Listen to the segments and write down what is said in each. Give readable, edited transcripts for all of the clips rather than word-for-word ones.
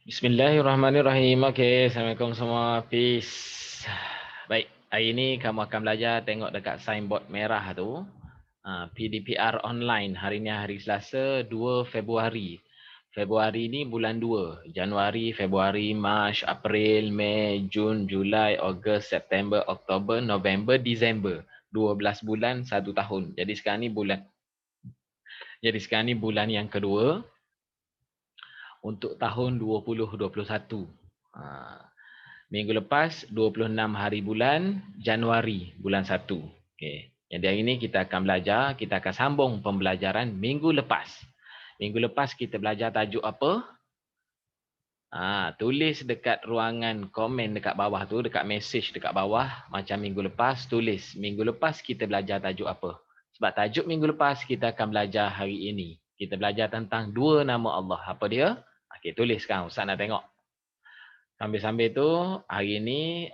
Bismillahirrahmanirrahim. Okey, Assalamualaikum semua. Peace. Baik, hari ini kamu akan belajar tengok dekat signboard merah tu. PDPR online. Hari ni hari Selasa 2 Februari. Februari ni bulan 2. Januari, Februari, Mac, April, Mei, Jun, Julai, Ogos, September, Oktober, November, Disember. 12 bulan, 1 tahun. Jadi sekarang ni bulan yang kedua untuk tahun 2021. Minggu lepas 26 hari bulan Januari bulan 1. Okey. Jadi hari ini kita akan belajar, kita akan sambung pembelajaran minggu lepas. Minggu lepas kita belajar tajuk apa? Tulis dekat ruangan komen dekat bawah tu, dekat message dekat bawah macam minggu lepas tulis. Minggu lepas kita belajar tajuk apa? Sebab tajuk minggu lepas kita akan belajar hari ini. Kita belajar tentang dua nama Allah. Apa dia? Okey, tulis sekarang. Ustaz nak tengok. Sambil-sambil tu, hari ini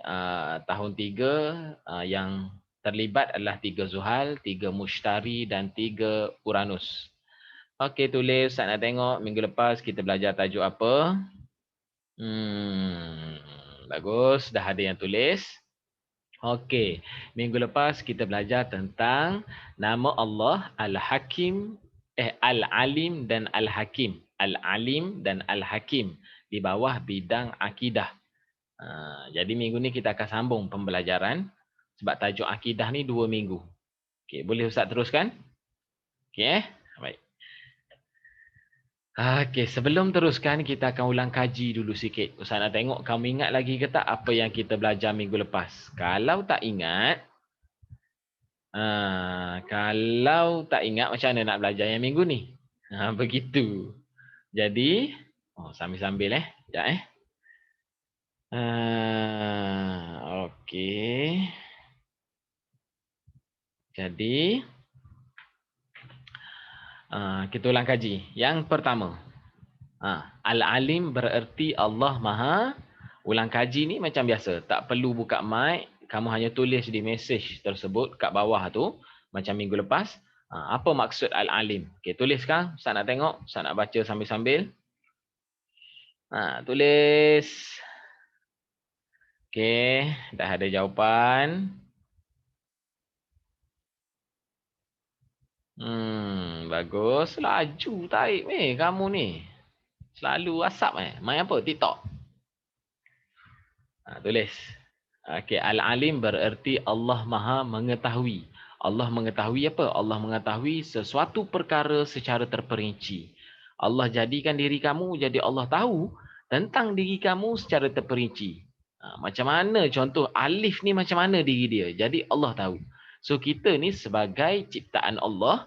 tahun 3 yang terlibat adalah 3 Zuhal, 3 Mushtari dan 3 Uranus. Okey, tulis. Ustaz nak tengok minggu lepas kita belajar tajuk apa. Bagus, dah ada yang tulis. Okey, minggu lepas kita belajar tentang nama Allah Al-Hakim, Al-Alim dan Al-Hakim. Al-Alim dan Al-Hakim di bawah bidang akidah. Jadi minggu ni kita akan sambung pembelajaran sebab tajuk akidah ni 2 minggu. Okey, boleh Ustaz teruskan? Okey, baik. Okey, sebelum teruskan kita akan ulang kaji dulu sikit. Ustaz nak tengok kamu ingat lagi ke tak apa yang kita belajar minggu lepas. Kalau tak ingat, macam mana nak belajar yang minggu ni? Begitu. Jadi, sambil-sambil sekejap okey. Jadi, kita ulang kaji. Yang pertama, Al-Alim bererti Allah Maha. Ulang kaji ni macam biasa. Tak perlu buka mic. Kamu hanya tulis di message tersebut kat bawah tu. Macam minggu lepas. Apa maksud Al-Alim? Okay, tulis sekarang. Ustaz nak tengok. Ustaz nak baca sambil-sambil. Tulis. Okay, dah ada jawapan. Bagus. Laju taib kamu ni. Selalu WhatsApp main apa? TikTok. Tulis. Okey, Al-Alim bererti Allah Maha mengetahui. Allah mengetahui apa? Allah mengetahui sesuatu perkara secara terperinci. Allah jadikan diri kamu jadi Allah tahu tentang diri kamu secara terperinci. Macam mana contoh Alif ni macam mana diri dia? Jadi Allah tahu. So kita ni sebagai ciptaan Allah,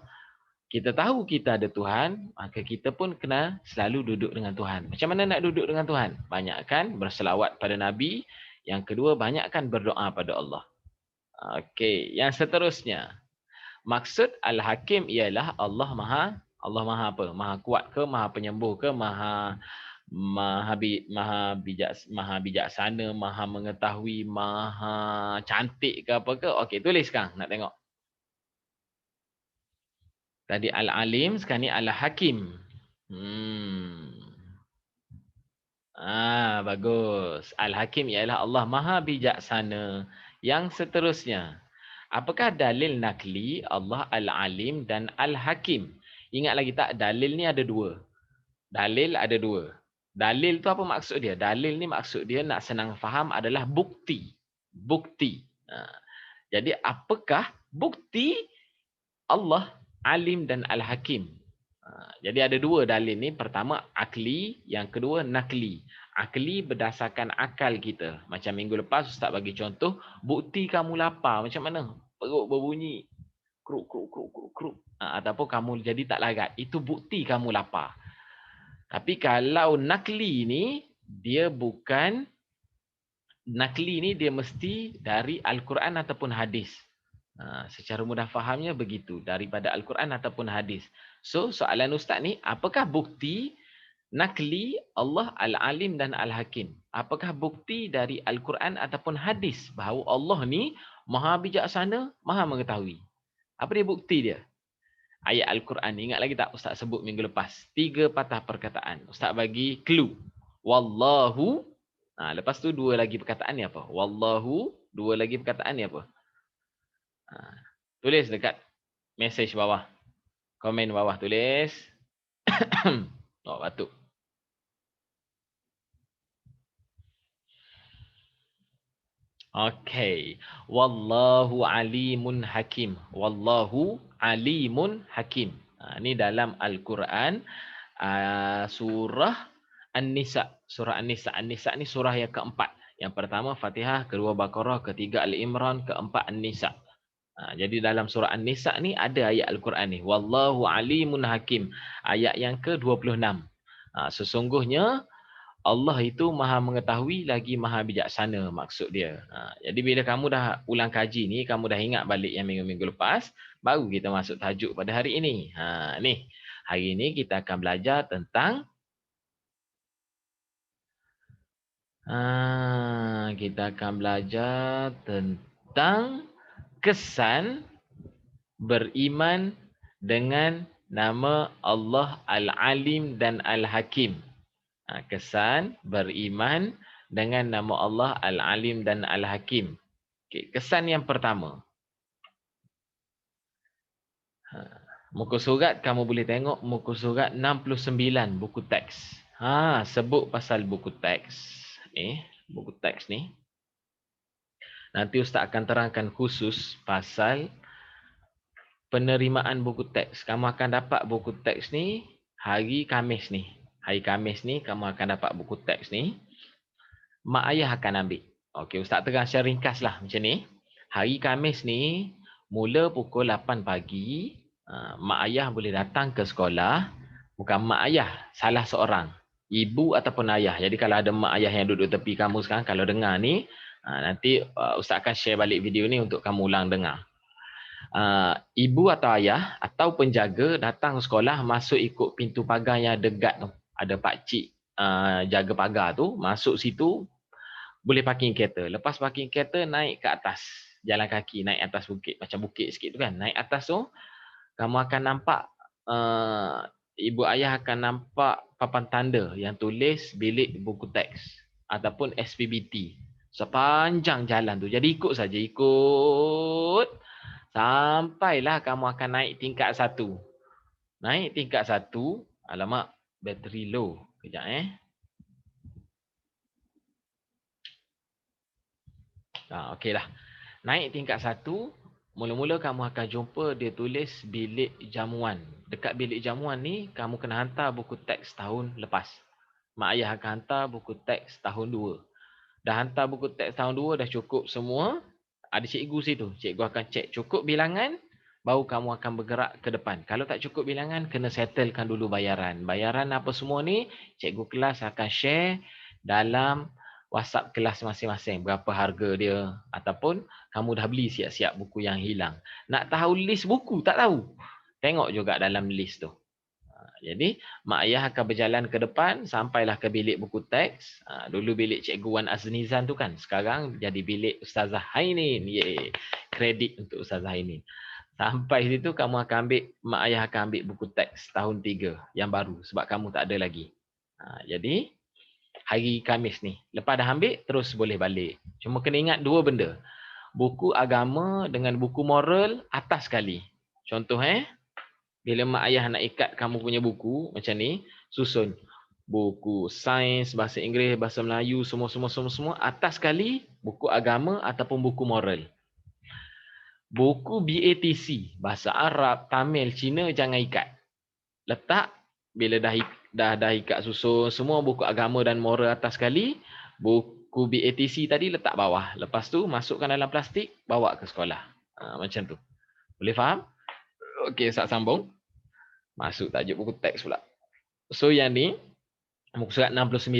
kita tahu kita ada Tuhan, maka kita pun kena selalu duduk dengan Tuhan. Macam mana nak duduk dengan Tuhan? Banyakkan berselawat pada Nabi. Yang kedua, banyakkan berdoa pada Allah. Okey, yang seterusnya. Maksud Al-Hakim ialah Allah Maha apa? Maha kuat ke, Maha penyembuh ke, Maha bijaksana, Maha mengetahui, Maha cantik ke apa ke? Okey, tulis sekarang nak tengok. Tadi Al-Alim, sekarang ni Al-Hakim. Bagus. Al-Hakim ialah Allah Maha bijaksana. Yang seterusnya. Apakah dalil nakli Allah Al-Alim dan Al-Hakim? Ingat lagi tak? Dalil ni ada dua. Dalil ada dua. Dalil tu apa maksud dia? Dalil ni maksud dia nak senang faham adalah bukti. Bukti. Jadi apakah bukti Allah Alim dan Al-Hakim? Jadi ada dua dalil ni. Pertama akli, yang kedua nakli. Akli berdasarkan akal kita. Macam minggu lepas Ustaz bagi contoh, bukti kamu lapar macam mana? Perut berbunyi kruk kruk kruk kruk kruk. Ataupun kamu jadi tak larat. Itu bukti kamu lapar. Tapi kalau nakli ni dia bukan, nakli ni dia mesti dari Al-Quran ataupun hadis. Secara mudah fahamnya begitu, daripada Al-Quran ataupun hadis. So soalan Ustaz ni, apakah bukti nakli Allah Al-Alim dan Al-Hakim? Apakah bukti dari Al-Quran ataupun hadis bahawa Allah ni Maha bijaksana, Maha mengetahui? Apa dia bukti dia? Ayat Al-Quran. Ingat lagi tak Ustaz sebut minggu lepas? 3 patah perkataan. Ustaz bagi clue. Wallahu. Lepas tu dua lagi perkataan ni apa? Wallahu. Dua lagi perkataan ni apa? Tulis dekat message bawah. Komen bawah tulis. Oh, batuk. Okey. Wallahu alimun hakim. Wallahu alimun hakim. Ni dalam Al-Quran. Surah An-Nisa. Surah An-Nisa. An-Nisa ni surah yang keempat. Yang pertama Fatihah, kedua Baqarah, ketiga Al-Imran, keempat An-Nisa. Jadi dalam surah An-Nisa ni ada ayat Al-Quran ni. Wallahu alimun hakim. Ayat yang ke-26. Sesungguhnya Allah itu maha mengetahui lagi maha bijaksana, maksud dia. Jadi bila kamu dah ulang kaji ni, kamu dah ingat balik yang minggu-minggu lepas, baru kita masuk tajuk pada hari ini. Ni. Hari ini kita akan belajar tentang kita akan belajar tentang kesan beriman dengan nama Allah Al-Alim dan Al-Hakim. Kesan beriman dengan nama Allah Al-Alim dan Al-Hakim. Okay, kesan yang pertama. Muka surat kamu boleh tengok muka surat 69 buku teks. Sebut pasal buku teks. Buku teks ni. Nanti Ustaz akan terangkan khusus pasal penerimaan buku teks. Kamu akan dapat buku teks ni hari Khamis ni. Hari Khamis ni kamu akan dapat buku teks ni. Mak ayah akan ambil. Okey, Ustaz terang secara ringkas lah macam ni. Hari Khamis ni mula pukul 8 pagi. Mak ayah boleh datang ke sekolah. Bukan mak ayah, salah seorang. Ibu ataupun ayah. Jadi kalau ada mak ayah yang duduk tepi kamu sekarang, kalau dengar ni, nanti Ustaz akan share balik video ni untuk kamu ulang dengar. Ibu atau ayah atau penjaga datang sekolah, masuk ikut pintu pagar yang dekat tu. Ada pakcik jaga pagar tu, masuk situ boleh parking kereta. Lepas parking kereta, naik ke atas jalan kaki, naik atas bukit, macam bukit sikit tu kan. Naik atas tu, kamu akan nampak ibu ayah akan nampak papan tanda yang tulis bilik buku teks ataupun SPBT sepanjang jalan tu. Jadi ikut saja, ikut sampailah kamu akan naik tingkat 1. Naik tingkat 1, alamak, bateri low. Kejap okey lah. Naik tingkat 1, mula-mula kamu akan jumpa dia tulis bilik jamuan. Dekat bilik jamuan ni, kamu kena hantar buku teks tahun lepas. Mak ayah akan hantar buku teks tahun 2. Dah hantar buku teks tahun 2, dah cukup semua. Ada cikgu situ. Cikgu akan cek cukup bilangan, baru kamu akan bergerak ke depan. Kalau tak cukup bilangan, kena settlekan dulu bayaran. Bayaran apa semua ni, cikgu kelas akan share dalam WhatsApp kelas masing-masing. Berapa harga dia. Ataupun kamu dah beli siap-siap buku yang hilang. Nak tahu list buku? Tak tahu. Tengok juga dalam list tu. Jadi, mak ayah akan berjalan ke depan sampailah ke bilik buku teks. Dulu bilik Cikgu Wan Aznizan tu kan. Sekarang jadi bilik Ustazah Hainin. Yeay. Kredit untuk Ustazah Hainin. Sampai situ kamu akan ambil, mak ayah akan ambil buku teks tahun 3 yang baru. Sebab kamu tak ada lagi. Jadi, hari Khamis ni. Lepas dah ambil, terus boleh balik. Cuma kena ingat dua benda. Buku agama dengan buku moral atas sekali. Contoh bila mak ayah nak ikat kamu punya buku macam ni, susun buku sains, bahasa Inggeris, bahasa Melayu, semua atas sekali buku agama ataupun buku moral. Buku BATC, bahasa Arab, Tamil, Cina jangan ikat. Letak bila dah ikat susun semua buku agama dan moral atas sekali, buku BATC tadi letak bawah. Lepas tu masukkan dalam plastik, bawa ke sekolah. Macam tu. Boleh faham? Okey, Ustaz sambung. Masuk tajuk buku teks pula. So yang ni, muka surat 69.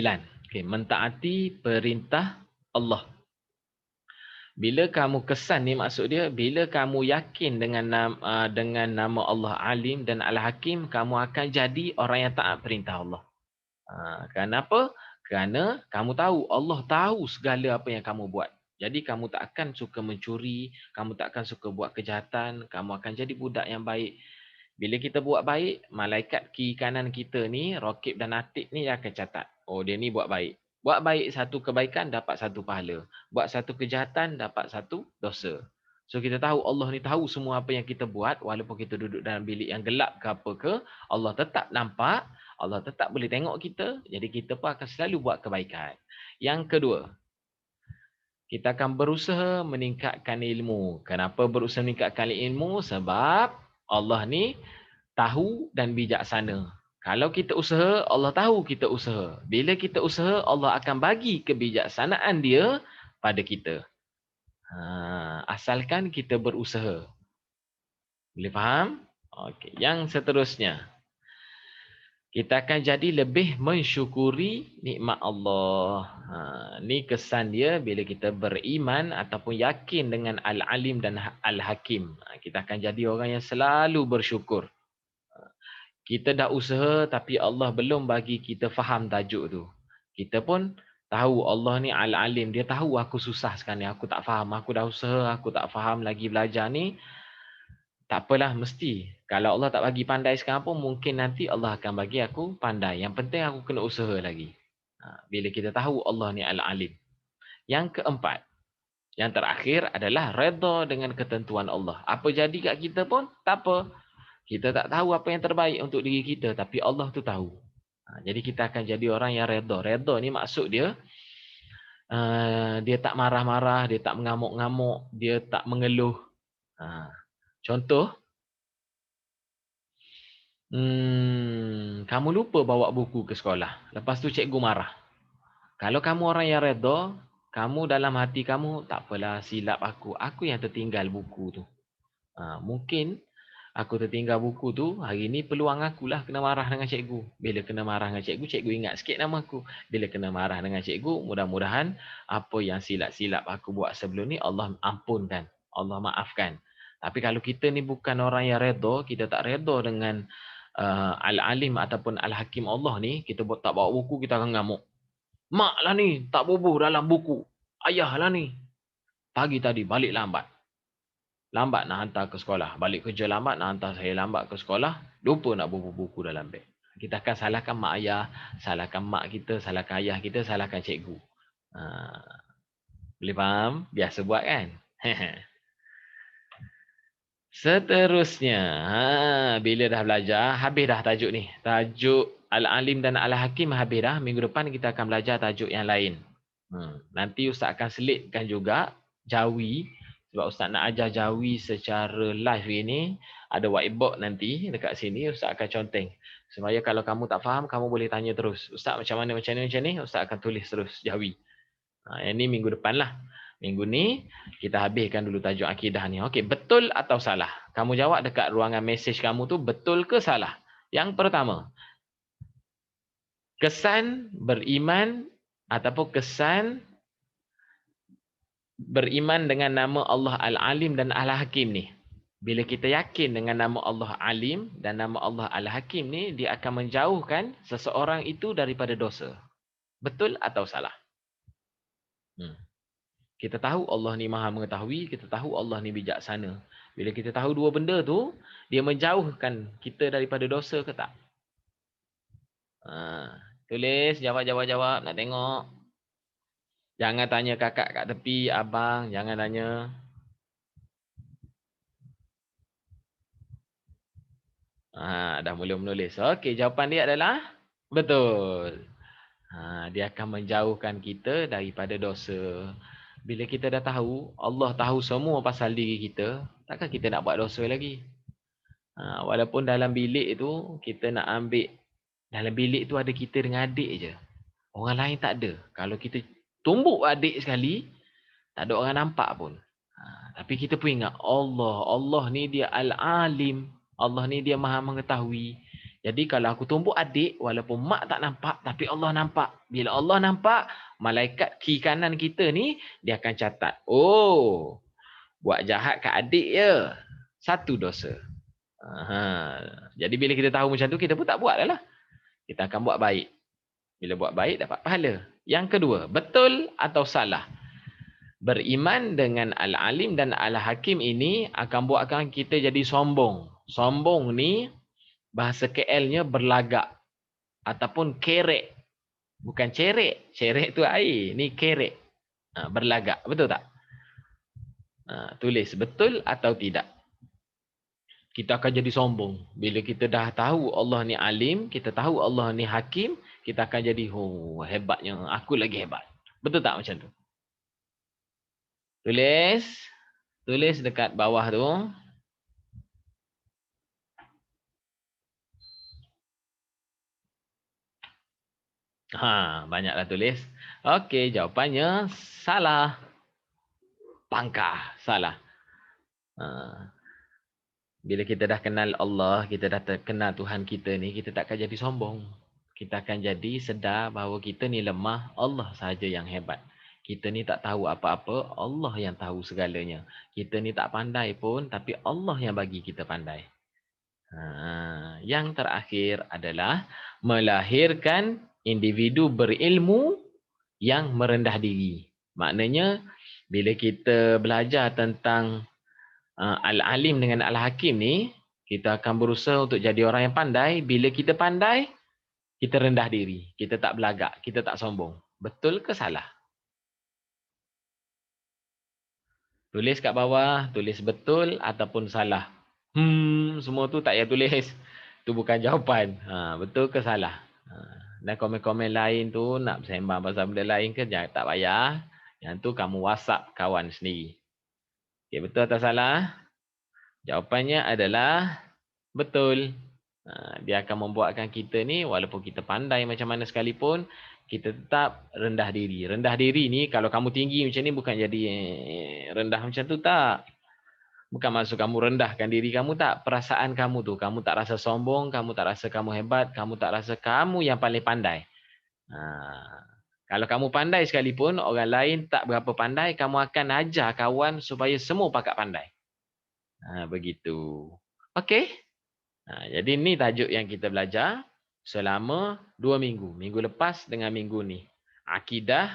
Okay, mentaati perintah Allah. Bila kamu kesan ni maksud dia, bila kamu yakin dengan nama Allah Alim dan Al-Hakim, kamu akan jadi orang yang taat perintah Allah. Kenapa? Kerana kamu tahu, Allah tahu segala apa yang kamu buat. Jadi kamu tak akan suka mencuri, kamu tak akan suka buat kejahatan, kamu akan jadi budak yang baik. Bila kita buat baik, malaikat kiri kanan kita ni, Raqib dan Atid ni akan catat. Oh, dia ni buat baik. Buat baik satu kebaikan dapat satu pahala. Buat satu kejahatan dapat satu dosa. So kita tahu Allah ni tahu semua apa yang kita buat walaupun kita duduk dalam bilik yang gelap ke apa ke, Allah tetap nampak, Allah tetap boleh tengok kita. Jadi kita pun akan selalu buat kebaikan. Yang kedua, kita akan berusaha meningkatkan ilmu. Kenapa berusaha meningkatkan ilmu? Sebab Allah ni tahu dan bijaksana. Kalau kita usaha, Allah tahu kita usaha. Bila kita usaha, Allah akan bagi kebijaksanaan dia pada kita. Asalkan kita berusaha. Boleh faham? Okey. Yang seterusnya, kita akan jadi lebih mensyukuri nikmat Allah. Ni kesan dia bila kita beriman ataupun yakin dengan Al-Alim dan Al-Hakim. Kita akan jadi orang yang selalu bersyukur. Kita dah usaha tapi Allah belum bagi kita faham tajuk tu. Kita pun tahu Allah ni Al-Alim. Dia tahu aku susah sekarang ni. Aku tak faham. Aku dah usaha. Aku tak faham lagi belajar ni. Tak apalah, mesti. Kalau Allah tak bagi pandai sekarang pun, mungkin nanti Allah akan bagi aku pandai. Yang penting aku kena usaha lagi. Bila kita tahu Allah ni Al-Alim. Yang keempat, yang terakhir adalah redha dengan ketentuan Allah. Apa jadi kat kita pun, tak apa. Kita tak tahu apa yang terbaik untuk diri kita, tapi Allah tu tahu. Jadi kita akan jadi orang yang redha. Redha ni maksud dia, dia tak marah-marah, dia tak mengamuk-ngamuk, dia tak mengeluh. Contoh, kamu lupa bawa buku ke sekolah. Lepas tu cikgu marah. Kalau kamu orang yang redha, kamu dalam hati kamu, tak apalah silap aku. Aku yang tertinggal buku tu. Mungkin aku tertinggal buku tu, hari ni peluang akulah kena marah dengan cikgu. Bila kena marah dengan cikgu, cikgu ingat sikit nama aku. Bila kena marah dengan cikgu, mudah-mudahan apa yang silap-silap aku buat sebelum ni, Allah ampunkan. Allah maafkan. Tapi kalau kita ni bukan orang yang redha, kita tak redha dengan Al-Alim ataupun Al-Hakim Allah ni, kita tak bawa buku, kita akan ngamuk. Mak lah ni, tak bubuh dalam buku. Ayah lah ni. Pagi tadi balik lambat. Lambat nak hantar ke sekolah. Balik kerja lambat, nak hantar saya lambat ke sekolah. Lupa nak bubuh buku dalam beg. Kita akan salahkan mak ayah, salahkan mak kita, salahkan ayah kita, salahkan cikgu. Boleh faham? Biasa buat kan? Seterusnya, bila dah belajar, habis dah tajuk ni. Tajuk Al-Alim dan Al-Hakim habis dah. Minggu depan kita akan belajar tajuk yang lain. Nanti Ustaz akan selitkan juga Jawi. Sebab Ustaz nak ajar Jawi secara live ini. Ada whiteboard nanti dekat sini. Ustaz akan conteng. Supaya kalau kamu tak faham, kamu boleh tanya terus. Ustaz macam mana, macam ni. Ustaz akan tulis terus Jawi. Yang ni minggu depan lah. Minggu ni kita habiskan dulu tajuk akidah ni. Okey, betul atau salah? Kamu jawab dekat ruangan mesej kamu tu, betul ke salah? Yang pertama, kesan beriman ataupun kesan beriman dengan nama Allah Al-Alim dan Al-Hakim ni. Bila kita yakin dengan nama Allah Alim dan nama Allah Al-Hakim ni, dia akan menjauhkan seseorang itu daripada dosa. Betul atau salah? Kita tahu Allah ni maha mengetahui, kita tahu Allah ni bijaksana. Bila kita tahu dua benda tu, dia menjauhkan kita daripada dosa ke tak? Tulis, jawab, nak tengok. Jangan tanya kakak kat tepi, abang, jangan tanya. Dah mula menulis. Okey, jawapan dia adalah betul. Dia akan menjauhkan kita daripada dosa. Bila kita dah tahu, Allah tahu semua pasal diri kita, takkan kita nak buat dosa lagi. Walaupun dalam bilik tu, kita nak ambil, dalam bilik tu ada kita dengan adik je. Orang lain tak ada. Kalau kita tumbuk adik sekali, tak ada orang nampak pun. Tapi kita pun ingat, Allah ni dia Al-Alim. Allah ni dia maha mengetahui. Jadi kalau aku tumbuk adik, walaupun mak tak nampak, tapi Allah nampak. Bila Allah nampak, malaikat kiri kanan kita ni, dia akan catat. Oh, buat jahat kat adik je. Satu dosa. Jadi bila kita tahu macam tu, kita pun tak buat lah. Kita akan buat baik. Bila buat baik, dapat pahala. Yang kedua, betul atau salah? Beriman dengan Al-Alim dan Al-Hakim ini akan buatkan kita jadi sombong. Sombong ni, bahasa KL-nya berlagak ataupun kerek. Bukan cerek. Cerek tu air. Ni kerek. Berlagak. Betul tak? Tulis betul atau tidak. Kita akan jadi sombong. Bila kita dah tahu Allah ni alim, kita tahu Allah ni hakim, kita akan jadi, oh hebatnya, aku lagi hebat. Betul tak macam tu? Tulis. Tulis dekat bawah tu. Banyaklah tulis. Okey, jawapannya salah. Pangkah. Salah. Bila kita dah kenal Allah, kita dah kenal Tuhan kita ni, kita tak akan jadi sombong. Kita akan jadi sedar bahawa kita ni lemah, Allah sahaja yang hebat. Kita ni tak tahu apa-apa, Allah yang tahu segalanya. Kita ni tak pandai pun, tapi Allah yang bagi kita pandai. Yang terakhir adalah melahirkan individu berilmu yang merendah diri. Maknanya, bila kita belajar tentang Al-Alim dengan Al-Hakim ni, kita akan berusaha untuk jadi orang yang pandai. Bila kita pandai, kita rendah diri. Kita tak belagak. Kita tak sombong. Betul ke salah? Tulis kat bawah. Tulis betul ataupun salah. Semua tu tak payah tulis. Tu bukan jawapan. Betul ke salah? Dan komen-komen lain tu nak bersembang pasal benda lain ke, jangan, tak payah. Yang tu kamu WhatsApp kawan sendiri. Okay, betul atau salah? Jawapannya adalah betul. Dia akan membuatkan kita ni, walaupun kita pandai macam mana sekalipun, kita tetap rendah diri. Rendah diri ni, kalau kamu tinggi macam ni, bukan jadi rendah macam tu, tak. Bukan maksud kamu rendahkan diri kamu, tak. Perasaan kamu tu, kamu tak rasa sombong, kamu tak rasa kamu hebat, kamu tak rasa kamu yang paling pandai. Kalau kamu pandai sekalipun, orang lain tak berapa pandai, kamu akan ajar kawan supaya semua pakat pandai. Begitu. Okey. Jadi ni tajuk yang kita belajar selama 2 minggu. Minggu lepas dengan minggu ni. Akidah,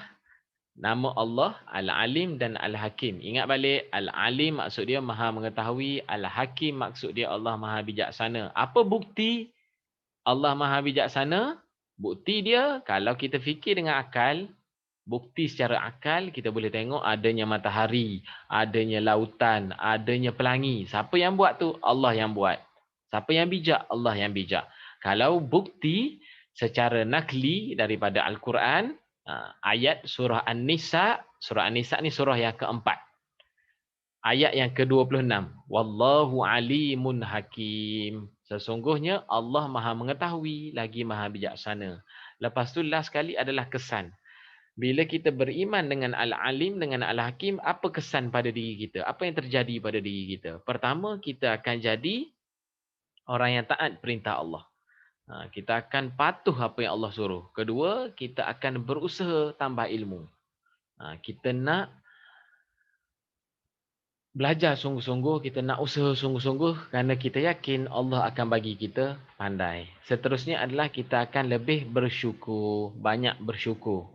nama Allah, Al-Alim dan Al-Hakim. Ingat balik, Al-Alim maksud dia maha mengetahui, Al-Hakim maksud dia Allah maha bijaksana. Apa bukti Allah maha bijaksana? Bukti dia, kalau kita fikir dengan akal, bukti secara akal, kita boleh tengok adanya matahari, adanya lautan, adanya pelangi. Siapa yang buat tu? Allah yang buat. Siapa yang bijak? Allah yang bijak. Kalau bukti secara nakli daripada Al-Quran, ayat surah An-Nisa, surah An-Nisa ni surah yang keempat. Ayat yang ke-26. Wallahu alimun hakim. Sesungguhnya Allah maha mengetahui lagi maha bijaksana. Lepas tu last sekali adalah kesan. Bila kita beriman dengan Al-Alim, dengan Al-Hakim, apa kesan pada diri kita? Apa yang terjadi pada diri kita? Pertama, kita akan jadi orang yang taat perintah Allah. Kita akan patuh apa yang Allah suruh. Kedua, kita akan berusaha tambah ilmu. Kita nak belajar sungguh-sungguh, kita nak usaha sungguh-sungguh kerana kita yakin Allah akan bagi kita pandai. Seterusnya adalah kita akan lebih bersyukur, banyak bersyukur.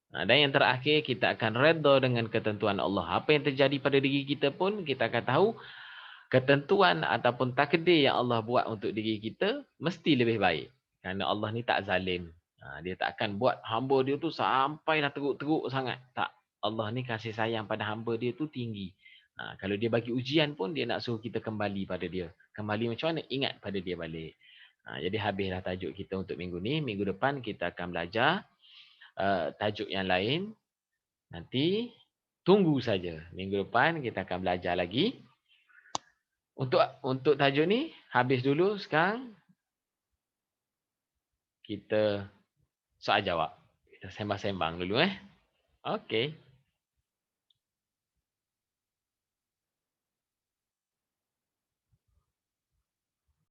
Dan yang terakhir, kita akan redha dengan ketentuan Allah. Apa yang terjadi pada diri kita pun, kita akan tahu ketentuan ataupun takdir yang Allah buat untuk diri kita mesti lebih baik. Kerana Allah ni tak zalim. Dia tak akan buat hamba dia tu sampailah teruk-teruk sangat. Tak. Allah ni kasih sayang pada hamba dia tu tinggi. Kalau dia bagi ujian pun, dia nak suruh kita kembali pada dia. Kembali macam mana? Ingat pada dia balik. Jadi habislah tajuk kita untuk minggu ni. Minggu depan kita akan belajar tajuk yang lain. Nanti tunggu saja. Minggu depan kita akan belajar lagi. Untuk tajuk ni habis dulu. Sekarang kita soal jawab. Kita sembang-sembang dulu. Okey.